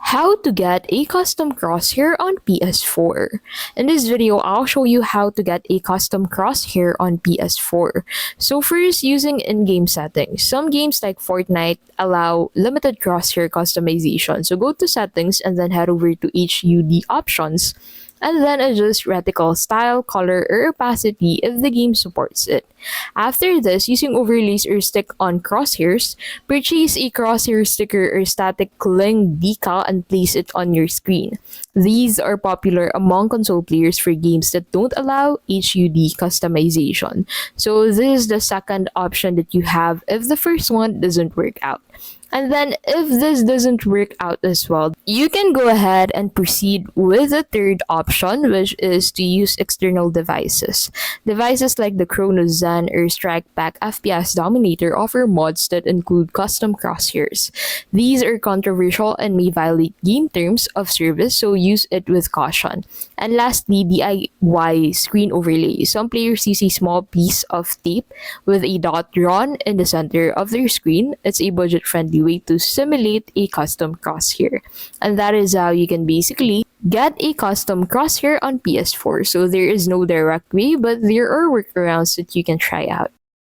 How to get a custom crosshair on PS4. In this video, I'll show you how to get a custom crosshair on PS4. So first, using in-game settings. Some games like Fortnite allow limited crosshair customization. So go to settings and then head over to HUD options and then adjust reticle style, color, or opacity if the game supports it. After this, using overlays or stick on crosshairs, purchase a crosshair sticker or static cling decal and place it on your screen. These are popular among console players for games that don't allow HUD customization. So this is the second option that you have if the first one doesn't work out. And then if this doesn't work out as well, you can go ahead and proceed with the third option, which is to use external devices. Devices like the Chronos Zen or Strike Back FPS Dominator offer mods that include custom crosshairs. These are controversial and may violate game terms of service, so use it with caution. And lastly, DIY screen overlay. Some players use a small piece of tape with a dot drawn in the center of their screen. It's a budget-friendly way to simulate a custom crosshair. And that is how you can basically get a custom crosshair on PS4. So there is no direct way, but there are workarounds that you can try out.